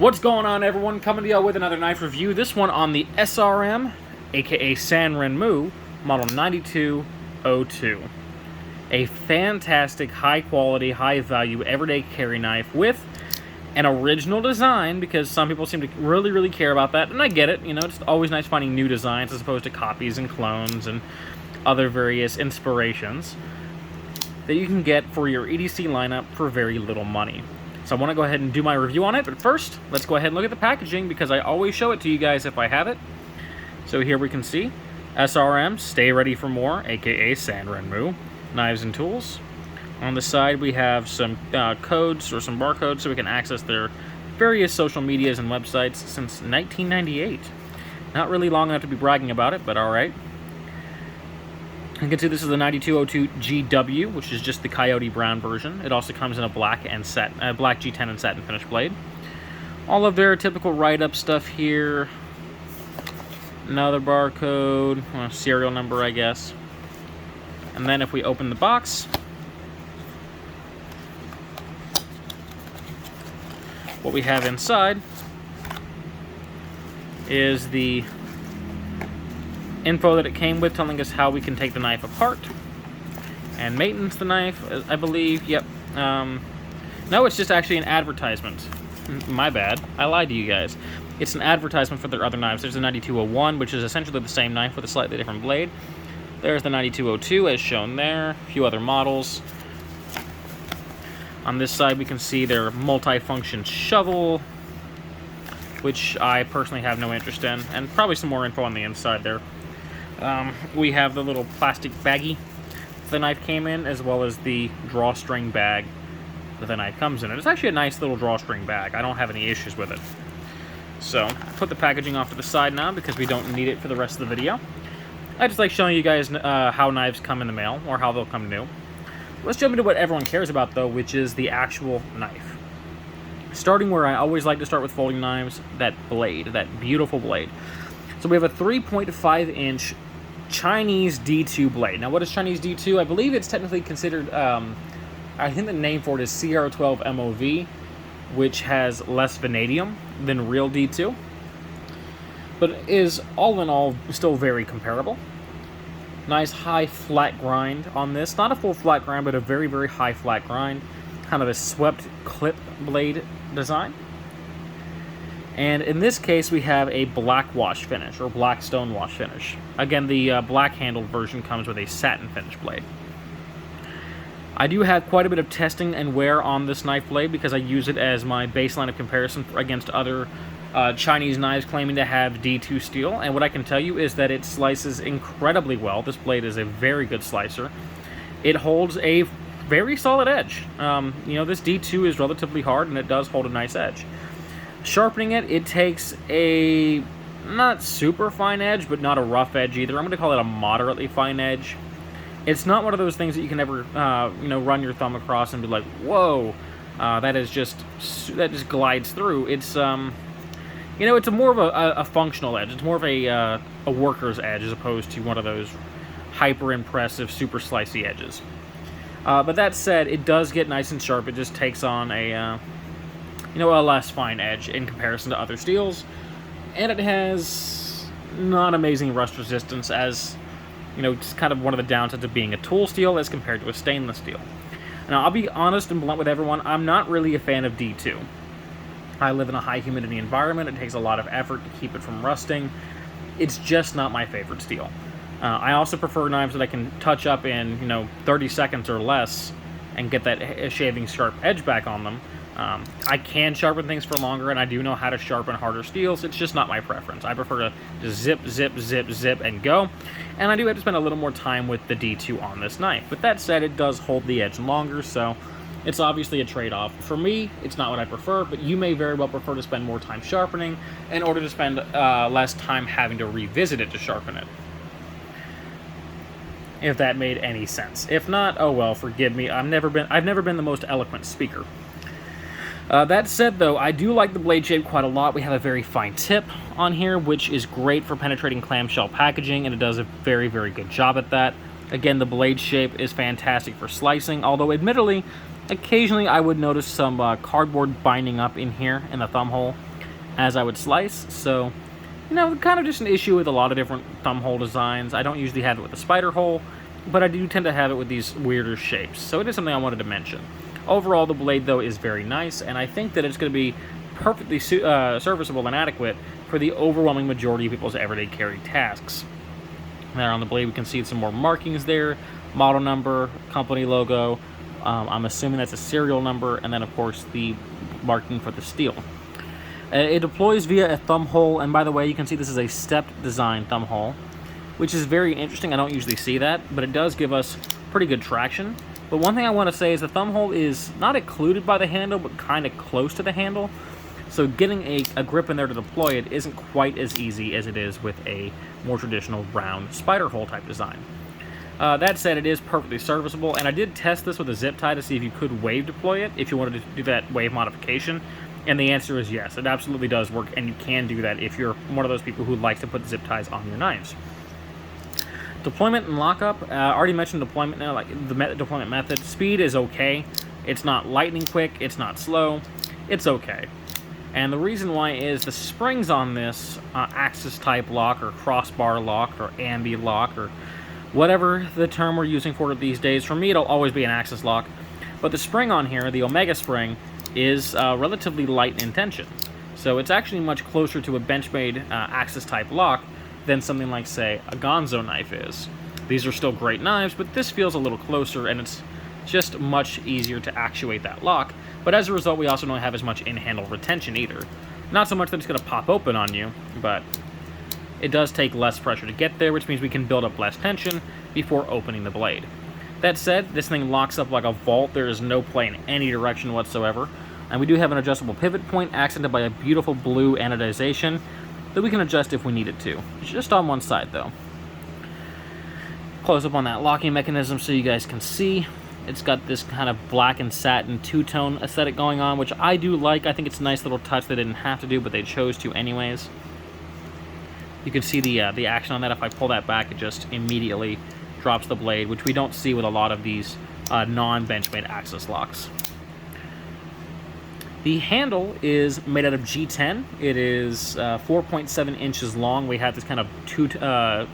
What's going on, everyone? Coming to you with another knife review. This one on the SRM, aka Sanrenmu, model 9202. A fantastic, high-quality, high-value, everyday carry knife with an original design, because some people seem to really care about that, and I get it. You know, it's always nice finding new designs as opposed to copies and clones and other various inspirations that you can get for your EDC lineup for very little money. So I want to go ahead and do my review on it, but first, let's go ahead and look at the packaging, because I always show it to you guys if I have it. So here we can see SRM, Stay Ready for More, aka Sanrenmu, knives and tools. On the side, we have some codes or some barcodes so we can access their various social medias and websites since 1998. Not really long enough to be bragging about it, but alright. You can see this is the 9202 GW, which is just the coyote brown version. It also comes in a black black G10 and satin finish blade. All of their typical write-up stuff here. Another barcode, serial number, I guess. And then if we open the box, what we have inside is the info that it came with, telling us how we can take the knife apart and maintenance the knife, I believe. Yep. No, it's just actually an advertisement. My bad. I lied to you guys. It's an advertisement for their other knives. There's the 9201, which is essentially the same knife with a slightly different blade. There's the 9202, as shown there. A few other models. On this side, we can see their multi-function shovel, which I personally have no interest in, and probably some more info on the inside there. We have the little plastic baggie the knife came in, as well as the drawstring bag that the knife comes in. And it's actually a nice little drawstring bag. I don't have any issues with it. So, put the packaging off to the side now because we don't need it for the rest of the video. I just like showing you guys how knives come in the mail, or how they'll come new. Let's jump into what everyone cares about, though, which is the actual knife. Starting where I always like to start with folding knives, that blade, that beautiful blade. So we have a 3.5-inch Chinese D2 blade. Now, what is Chinese D2? I believe it's technically considered, I think the name for it is CR12 MOV, which has less vanadium than real D2, but is all in all still very comparable. Nice high flat grind on this. Not a full flat grind, but a very high flat grind. Kind of a swept clip blade design. And in this case, we have a black wash finish, or black stone wash finish. Again, the black handled version comes with a satin finish blade. I do have quite a bit of testing and wear on this knife blade because I use it as my baseline of comparison against other Chinese knives claiming to have D2 steel. And what I can tell you is that it slices incredibly well. This blade is a very good slicer. It holds a very solid edge. You know, this D2 is relatively hard, and it does hold a nice edge. Sharpening it, it takes a not super fine edge, but not a rough edge either. I'm going to call it a moderately fine edge. It's not one of those things that you can ever, you know, run your thumb across and be like, whoa, that just glides through. It's, you know, it's more of a functional edge. It's more of a worker's edge as opposed to one of those hyper impressive, super slicey edges. But that said, it does get nice and sharp. It just takes on a, you know, a less fine edge in comparison to other steels. And it has not amazing rust resistance, as, you know, just kind of one of the downsides of being a tool steel as compared to a stainless steel. Now, I'll be honest and blunt with everyone, I'm not really a fan of D2. I live in a high humidity environment. It takes a lot of effort to keep it from rusting. It's just not my favorite steel. I also prefer knives that I can touch up in, you know, 30 seconds or less and get that shaving sharp edge back on them. I can sharpen things for longer, and I do know how to sharpen harder steels. It's just not my preference. I prefer to just zip, and go. And I do have to spend a little more time with the D2 on this knife. But that said, it does hold the edge longer, so it's obviously a trade-off. For me, it's not what I prefer, but you may very well prefer to spend more time sharpening in order to spend less time having to revisit it to sharpen it. If that made any sense. If not, oh well, forgive me. I've never been the most eloquent speaker. That said, though, I do like the blade shape quite a lot. We have a very fine tip on here, which is great for penetrating clamshell packaging, and it does a very good job at that. Again, the blade shape is fantastic for slicing, although admittedly, occasionally I would notice some cardboard binding up in here in the thumb hole. as I would slice. So, you know, kind of just an issue with a lot of different thumb hole designs. I don't usually have it with the spider hole, but I do tend to have it with these weirder shapes. So it is something I wanted to mention. Overall, the blade, though, is very nice, and I think that it's going to be perfectly serviceable and adequate for the overwhelming majority of people's everyday carry tasks. There on the blade, we can see some more markings there, model number, company logo. I'm assuming that's a serial number, and then, of course, the marking for the steel. It deploys via a thumb hole, and by the way, you can see this is a stepped design thumb hole, which is very interesting. I don't usually see that, but it does give us pretty good traction. But one thing I want to say is the thumb hole is not occluded by the handle, but kind of close to the handle. So getting a grip in there to deploy it isn't quite as easy as it is with a more traditional round spider hole type design. That said, it is perfectly serviceable, and I did test this with a zip tie to see if you could wave deploy it, if you wanted to do that wave modification, and the answer is yes, it absolutely does work, and you can do that if you're one of those people who likes to put zip ties on your knives. Deployment and lockup, I already mentioned deployment now, like the deployment method. Speed is okay. It's not lightning quick, it's not slow, it's okay. And the reason why is the springs on this axis type lock or crossbar lock or ambi lock or whatever the term we're using for it these days. For me, it'll always be an axis lock. But the spring on here, the Omega spring, is relatively light in tension. So it's actually much closer to a Benchmade axis type lock than something like, say, a Gonzo knife is. These are still great knives, but this feels a little closer, and it's just much easier to actuate that lock. But as a result, we also don't have as much in-handle retention either. Not so much that it's going to pop open on you, but it does take less pressure to get there, which means we can build up less tension before opening the blade. That said, this thing locks up like a vault. There is no play in any direction whatsoever. And we do have an adjustable pivot point accented by a beautiful blue anodization that we can adjust if we need it to. Just on one side, though. Close up on that locking mechanism so you guys can see. It's got this kind of black and satin two-tone aesthetic going on, which I do like. I think it's a nice little touch they didn't have to do, but they chose to anyways. You can see the action on that. If I pull that back, it just immediately drops the blade, which we don't see with a lot of these non-Benchmade axis locks. The handle is made out of G10. It is 4.7 inches long. We have this kind of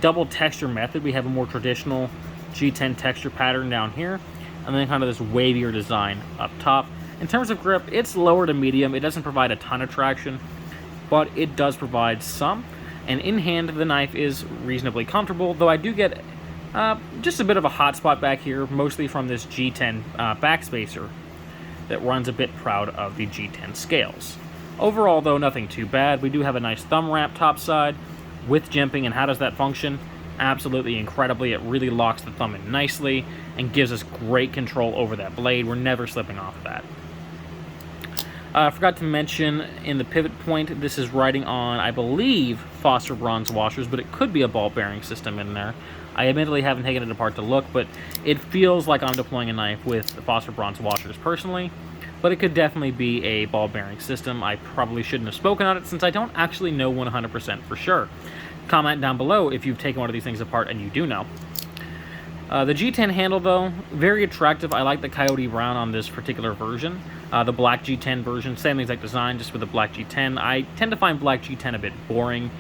double texture method. We have a more traditional G10 texture pattern down here, and then kind of this wavier design up top. In terms of grip, it's lower to medium. It doesn't provide a ton of traction, but it does provide some. And in hand, the knife is reasonably comfortable, though I do get just a bit of a hot spot back here, mostly from this G10 backspacer that runs a bit proud of the G10 scales. Overall, though, nothing too bad. We do have a nice thumb wrap top side with jimping, and how does that function? Absolutely incredibly. It really locks the thumb in nicely and gives us great control over that blade. We're never slipping off of that. I forgot to mention in the pivot point, this is riding on, I believe, phosphor bronze washers, but it could be a ball bearing system in there. I admittedly haven't taken it apart to look, but it feels like I'm deploying a knife with phosphor bronze washers personally, but it could definitely be a ball bearing system. I probably shouldn't have spoken on it since I don't actually know 100% for sure. Comment down below if you've taken one of these things apart and you do know. The G10 handle, though, very attractive. I like the coyote brown on this particular version. The black G10 version, same exact design, just with the black G10. I tend to find black G10 a bit boring,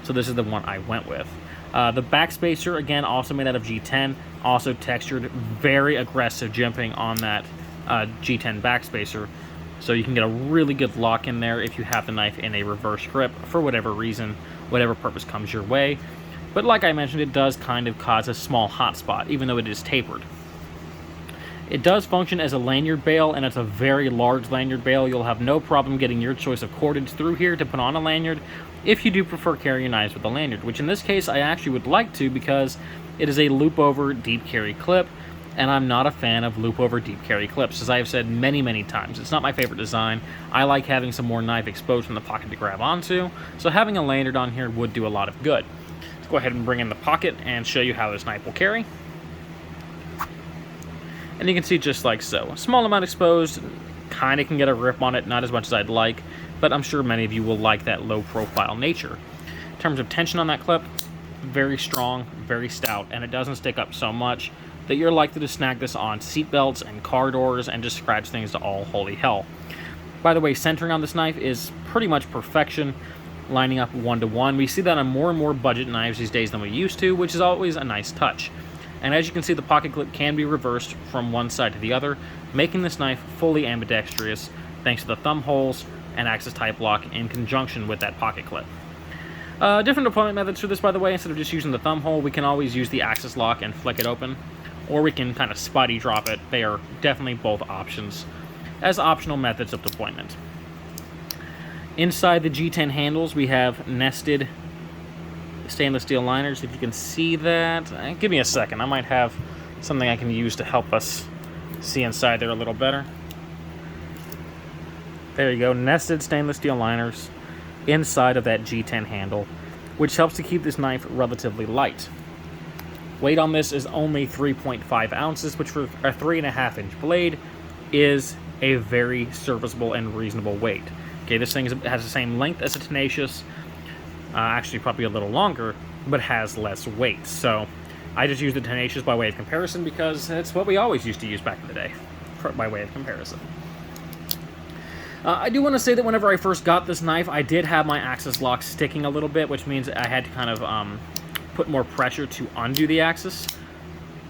so this is the one I went with. The backspacer, again, also made out of G10, also textured, very aggressive jimping on that G10 backspacer, so you can get a really good lock in there if you have the knife in a reverse grip for whatever reason, whatever purpose comes your way. But like I mentioned, it does kind of cause a small hot spot, even though it is tapered. It does function as a lanyard bale, and it's a very large lanyard bale. You'll have no problem getting your choice of cordage through here to put on a lanyard if you do prefer carrying knives with a lanyard, which in this case I actually would like to because it is a loop over deep carry clip, and I'm not a fan of loop over deep carry clips, as I have said many, many times. It's not my favorite design. I like having some more knife exposed in the pocket to grab onto, so having a lanyard on here would do a lot of good. Let's go ahead and bring in the pocket and show you how this knife will carry. And you can see just like so. A small amount exposed, kind of can get a grip on it, not as much as I'd like, but I'm sure many of you will like that low profile nature. In terms of tension on that clip, very strong, very stout, and it doesn't stick up so much that you're likely to snag this on seat belts and car doors and just scratch things to all holy hell. By the way, centering on this knife is pretty much perfection, lining up 1-to-1. We see that on more and more budget knives these days than we used to, which is always a nice touch. And as you can see, the pocket clip can be reversed from one side to the other, making this knife fully ambidextrous thanks to the thumb holes and axis type lock in conjunction with that pocket clip. Different deployment methods for this, by the way. Instead of just using the thumb hole, we can always use the axis lock and flick it open, or we can kind of spuddy drop it. They are definitely both options as optional methods of deployment. Inside the G10 handles, we have nested stainless steel liners. If you can see that, give me a second. I might have something I can use to help us see inside there a little better. There you go, nested stainless steel liners inside of that G10 handle, which helps to keep this knife relatively light. Weight on this is only 3.5 ounces, which for a 3.5-inch blade is a very serviceable and reasonable weight. Okay, this thing has the same length as a Tenacious, actually probably a little longer, but has less weight. So I just use the Tenacious by way of comparison because it's what we always used to use back in the day, by way of comparison. I do want to say that whenever I first got this knife, I did have my axis lock sticking a little bit, which means I had to kind of put more pressure to undo the axis.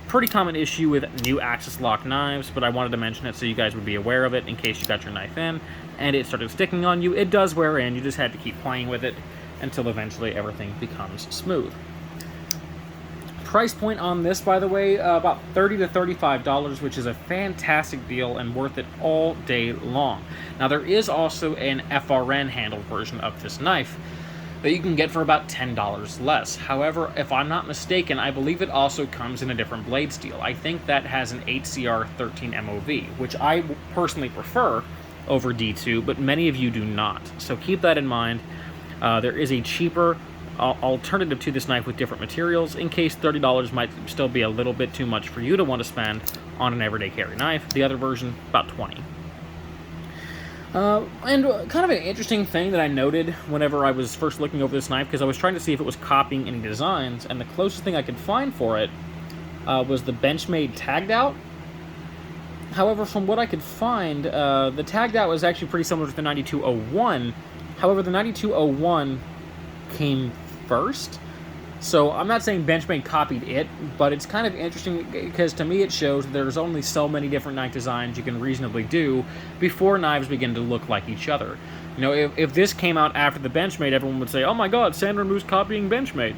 Pretty common issue with new axis lock knives, but I wanted to mention it so you guys would be aware of it in case you got your knife in and it started sticking on you. It does wear in, you just had to keep playing with it until eventually everything becomes smooth. Price point on this, by the way, about $30 to $35, which is a fantastic deal and worth it all day long. Now, there is also an FRN handled version of this knife that you can get for about $10 less. However, if I'm not mistaken, I believe it also comes in a different blade steel. I think that has an HCR 13 MOV, which I personally prefer over D2, but many of you do not. So keep that in mind. There is a cheaper alternative to this knife with different materials in case $30 might still be a little bit too much for you to want to spend on an everyday carry knife. The other version, about $20. And kind of an interesting thing that I noted whenever I was first looking over this knife, because I was trying to see if it was copying any designs, and the closest thing I could find for it was the Benchmade tagged out. However, from what I could find, the tagged out was actually pretty similar to the 9201. However, the 9201 came first. So I'm not saying Benchmade copied it, but it's kind of interesting because to me it shows there's only so many different knife designs you can reasonably do before knives begin to look like each other. You know, if this came out after the Benchmade, everyone would say, oh my god, Sanrenmu's copying Benchmade.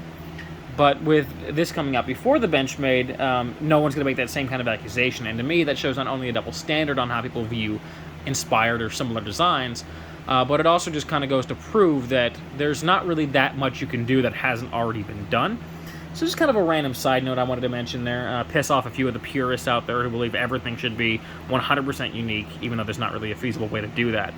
But with this coming out before the Benchmade, no one's going to make that same kind of accusation. And to me, that shows not only a double standard on how people view inspired or similar designs, but it also just kind of goes to prove that there's not really that much you can do that hasn't already been done. So just kind of a random side note I wanted to mention there. Piss off a few of the purists out there who believe everything should be 100% unique, even though there's not really a feasible way to do that.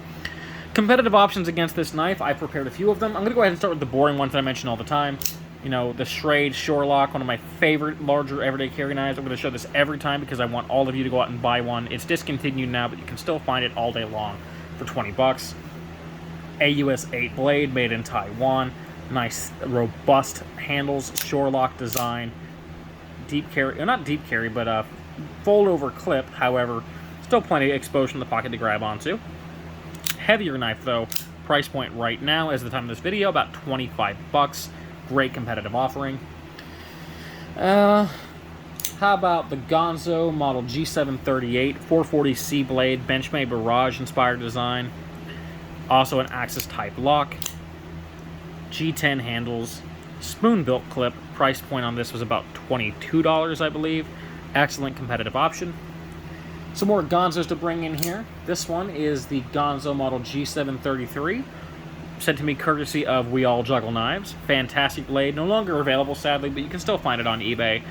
Competitive options against this knife, I prepared a few of them. I'm going to go ahead and start with the boring ones that I mention all the time. You know, the Schrade Shorelock, one of my favorite larger everyday carry knives. I'm going to show this every time because I want all of you to go out and buy one. It's discontinued now, but you can still find it all day long for 20 bucks. AUS 8 blade made in Taiwan. Nice, robust handles, Shorelock design. Deep carry, not deep carry, but fold over clip. However, still plenty of exposure in the pocket to grab onto. Heavier knife though, price point right now, as of the time of this video, about 25 bucks. Great competitive offering. How about the Gonzo model G738 440C blade, Benchmade Barrage inspired design. Also an axis type lock. G10 handles. Spoon built clip. Price point on this was about $22, I believe. Excellent competitive option. Some more Gonzos to bring in here. This one is the Gonzo model G733. Sent to me courtesy of We All Juggle Knives. Fantastic blade. No longer available, sadly, but you can still find it on eBay.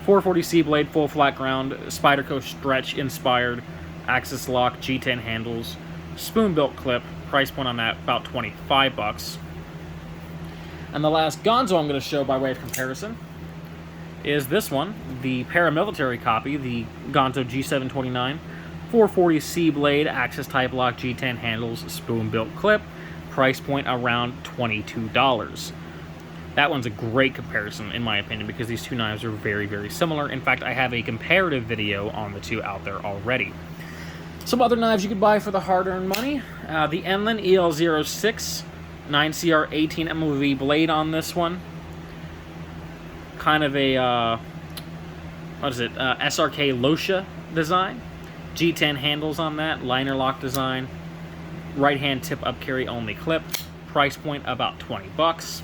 440C blade, full flat ground, Spyderco stretch inspired, axis lock, G10 handles, spoon built clip. Price point on that about 25 bucks. And the last Gonzo I'm going to show by way of comparison is this one, the paramilitary copy, the Gonzo G729, 440C blade, axis type lock, G10 handles, spoon built clip. Price point around $22. That one's a great comparison, in my opinion, because these two knives are very, very similar. In fact, I have a comparative video on the two out there already. Some other knives you could buy for the hard-earned money. The Enlin EL06 9CR 18 MOV blade on this one. Kind of a, SRK Losha design. G10 handles on that, liner lock design. Right-hand tip-up carry only clip. Price point about 20 bucks.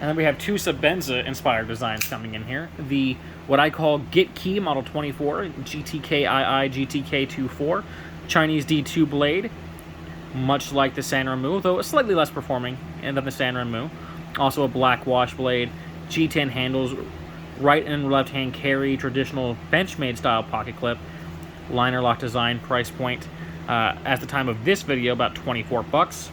And then we have two Sebenza inspired designs coming in here. The what I call Git Key Model 24 GTKII GTK24 Chinese D2 blade, much like the Sanrenmu, though slightly less performing than the Sanrenmu. Also a black wash blade, G10 handles, right and left hand carry, traditional Benchmade style pocket clip, liner lock design. Price point at the time of this video about 24 bucks.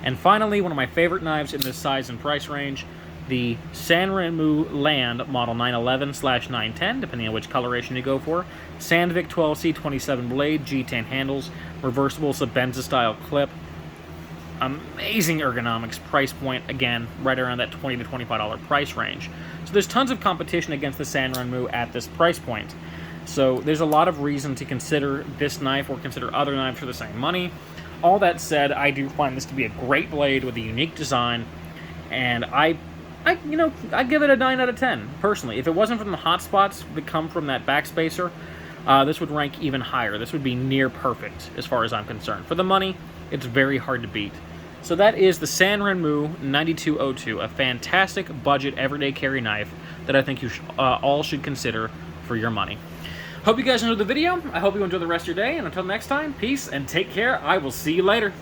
And finally, one of my favorite knives in this size and price range, the Sanrenmu Land Model 911/910, depending on which coloration you go for. Sandvik 12C27 blade, G10 handles, reversible Sebenza style clip. Amazing ergonomics. Price point, again, right around that $20 to $25 price range. So there's tons of competition against the Sanrenmu at this price point. So there's a lot of reason to consider this knife or consider other knives for the same money. All that said, I do find this to be a great blade with a unique design, and I'd give it a 9 out of 10, personally. If it wasn't from the hot spots that come from that backspacer, this would rank even higher. This would be near perfect, as far as I'm concerned. For the money, it's very hard to beat. So that is the Sanrenmu 9202, a fantastic budget everyday carry knife that I think you all should consider for your money. Hope you guys enjoyed the video. I hope you enjoy the rest of your day, and until next time, peace and take care. I will see you later.